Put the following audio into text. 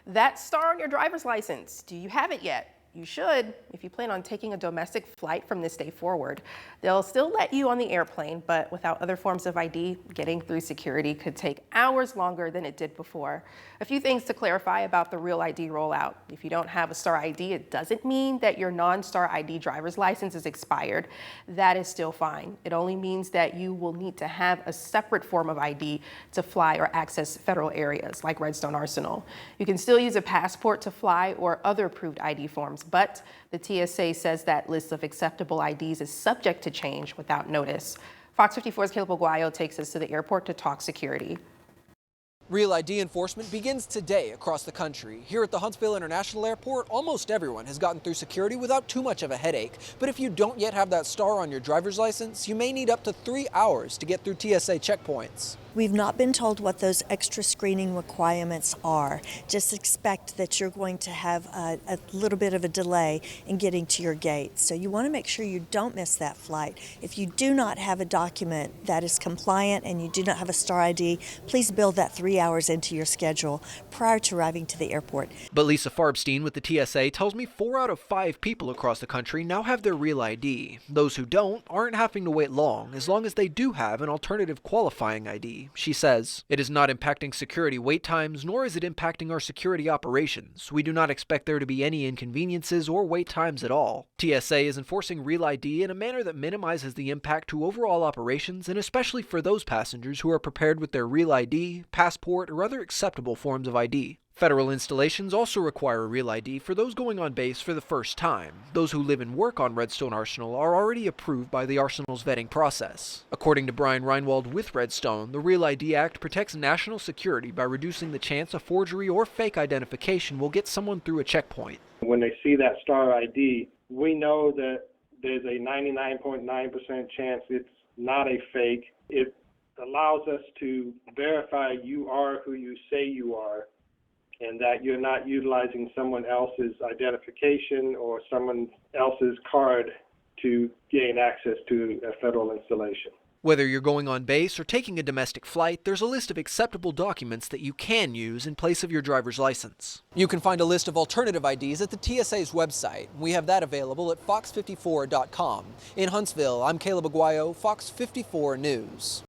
That star on your driver's license, do you have it yet? You should, if you plan on taking a domestic flight from this day forward. They'll still let you on the airplane, but without other forms of ID, getting through security could take hours longer than it did before. A few things to clarify about the Real ID rollout. If you don't have a Star ID, it doesn't mean that your non-Star ID driver's license is expired. That is still fine. It only means that you will need to have a separate form of ID to fly or access federal areas like Redstone Arsenal. You can still use a passport to fly or other approved ID forms, but the TSA says that list of acceptable IDs is subject to change without notice. Fox 54's Caleb Aguayo takes us to the airport to talk security. Real ID enforcement begins today across the country. Here at the Huntsville International Airport, almost everyone has gotten through security without too much of a headache. But if you don't yet have that star on your driver's license, you may need up to 3 hours to get through TSA checkpoints. We've not been told what those extra screening requirements are. Just expect that you're going to have a little bit of a delay in getting to your gate. So you want to make sure you don't miss that flight. If you do not have a document that is compliant and you do not have a Star ID, please build that 3 hours into your schedule prior to arriving to the airport. But Lisa Farbstein with the TSA tells me 4 out of 5 people across the country now have their Real ID. Those who don't aren't having to wait long as they do have an alternative qualifying ID. She says, "It is not impacting security wait times, nor is it impacting our security operations. We do not expect there to be any inconveniences or wait times at all." TSA is enforcing Real ID in a manner that minimizes the impact to overall operations, and especially for those passengers who are prepared with their Real ID, passport, or other acceptable forms of ID. Federal installations also require a Real ID for those going on base for the first time. Those who live and work on Redstone Arsenal are already approved by the Arsenal's vetting process. According to Brian Reinwald with Redstone, the Real ID Act protects national security by reducing the chance a forgery or fake identification will get someone through a checkpoint. When they see that Star ID, we know that there's a 99.9% chance it's not a fake. It allows us to verify you are who you say you are, and that you're not utilizing someone else's identification or someone else's card to gain access to a federal installation. Whether you're going on base or taking a domestic flight, there's a list of acceptable documents that you can use in place of your driver's license. You can find a list of alternative IDs at the TSA's website. We have that available at fox54.com. In Huntsville, I'm Caleb Aguayo, Fox 54 News.